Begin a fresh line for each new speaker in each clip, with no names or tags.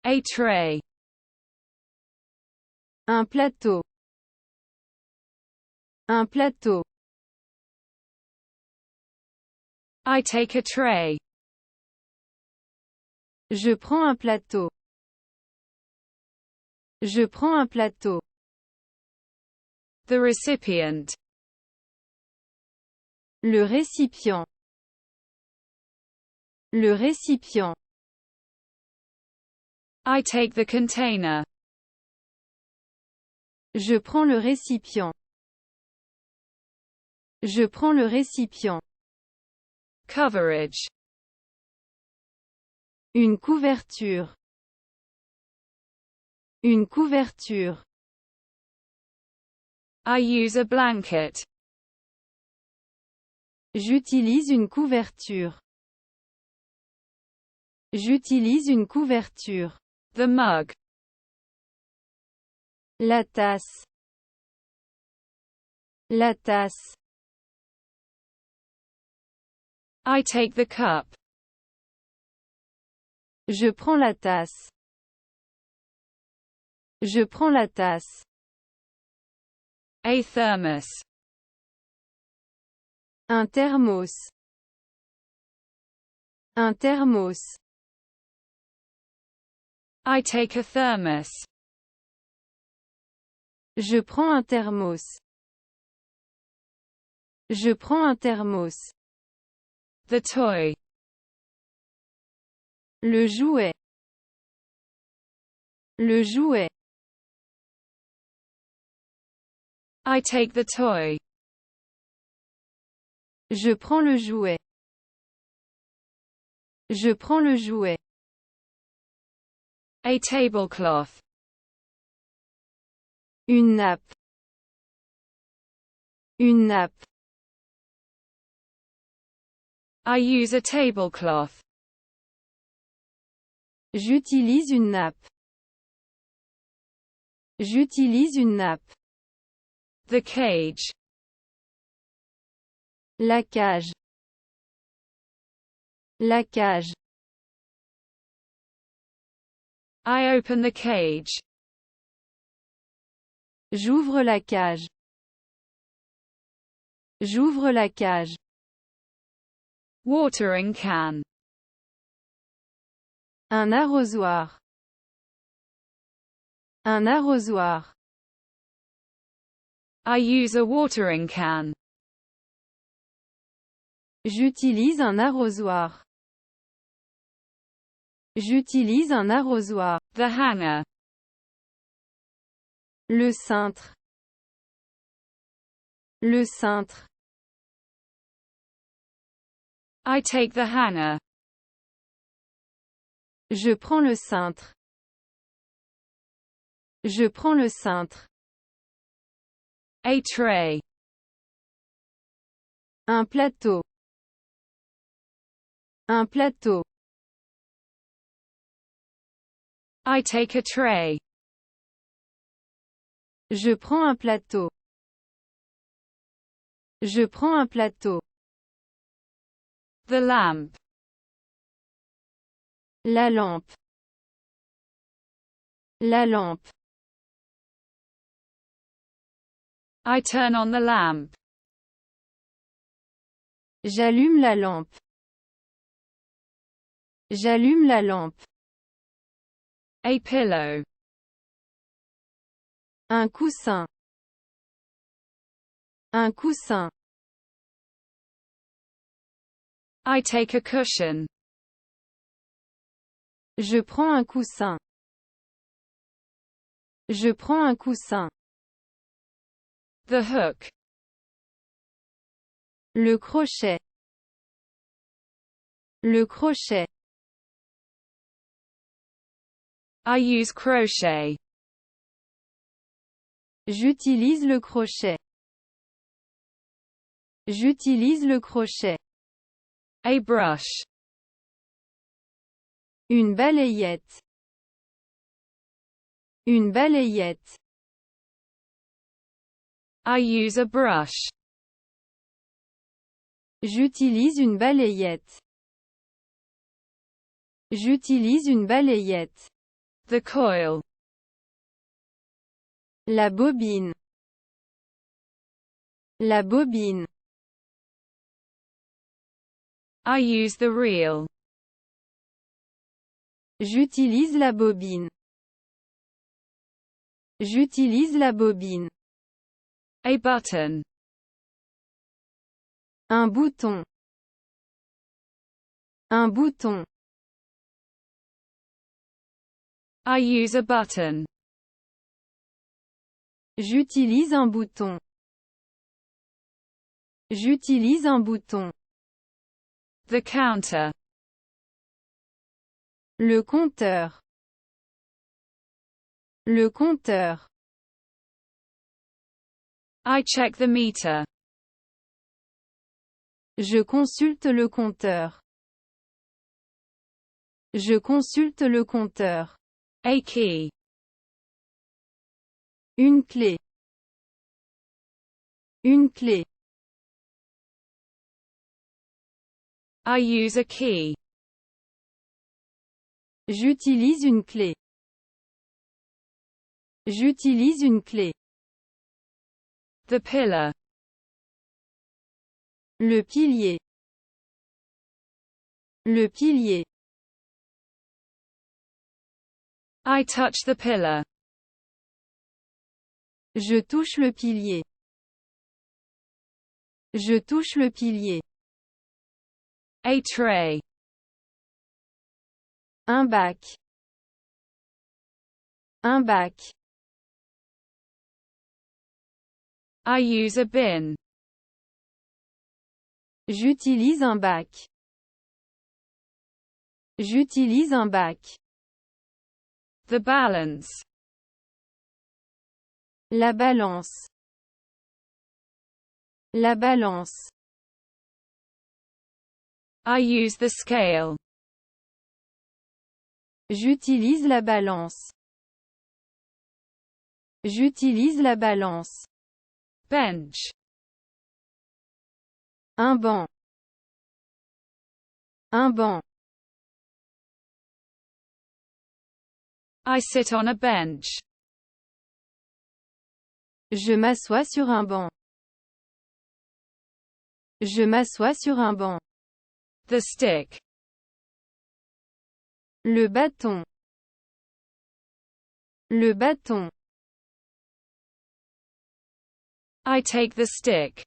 A tray.
Un plateau. Un plateau.
I take a tray.
Je prends un plateau. Je prends un plateau.
The recipient.
Le récipient. Le récipient.
I take the container.
Je prends le récipient. Je prends le récipient.
Coverage.
Une couverture. Une couverture.
I use a blanket.
J'utilise une couverture. J'utilise une couverture.
The mug.
La tasse. La tasse.
I take the cup.
Je prends la tasse. Je prends la tasse.
A thermos.
Un thermos. Un thermos.
I take a thermos.
Je prends un thermos. Je prends un thermos.
The toy.
Le jouet. Le jouet.
I take the toy.
Je prends le jouet. Je prends le jouet.
A tablecloth.
Une nappe. Une nappe.
I use a tablecloth.
J'utilise une nappe. J'utilise une nappe.
The cage.
La cage. La cage.
I open the cage.
J'ouvre la cage. J'ouvre la cage.
Watering can.
Un arrosoir. Un arrosoir.
I use a watering can.
J'utilise un arrosoir. J'utilise un arrosoir.
The hanger.
Le cintre. Le cintre.
I take the hanger.
Je prends le cintre. Je prends le cintre.
A tray.
Un plateau. Un plateau.
I take a tray.
Je prends un plateau. Je prends un plateau.
The lamp.
La lampe. La lampe.
I turn on the lamp.
J'allume la lampe. J'allume la lampe.
A pillow.
Un coussin. Un coussin.
I take a cushion.
Je prends un coussin. Je prends un coussin.
The hook.
Le crochet. Le crochet.
I use crochet.
J'utilise le crochet. J'utilise le crochet.
A brush.
Une balayette. Une balayette.
I use a brush.
J'utilise une balayette. J'utilise une balayette.
The coil.
La bobine. La bobine.
I use the reel.
J'utilise la bobine. J'utilise la bobine.
A button.
Un bouton. Un bouton.
I use a button.
J'utilise un bouton. J'utilise un bouton.
The counter.
Le compteur. Le compteur.
I check the meter.
Je consulte le compteur. Je consulte le compteur.
A key.
Une clé. Une clé.
I use a key.
J'utilise une clé. J'utilise une clé.
The pillar.
Le pilier. Le pilier.
I touch the pillar.
Je touche le pilier. Je touche le pilier.
A tray.
Un bac. Un bac.
I use a bin.
J'utilise un bac. J'utilise un bac.
The balance.
La balance. La balance.
I use the scale.
J'utilise la balance. J'utilise la balance.
Bench.
Un banc. Un banc.
I sit on a bench.
Je m'assois sur un banc. Je m'assois sur un banc.
The stick.
Le bâton. Le bâton.
I take the stick.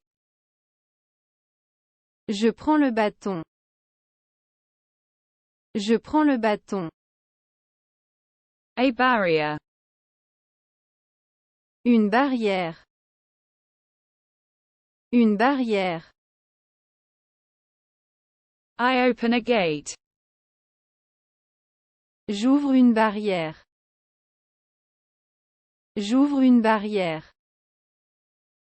Je prends le bâton. Je prends le bâton.
A barrier.
Une barrière. Une barrière.
I open a gate.
J'ouvre une barrière. J'ouvre une barrière.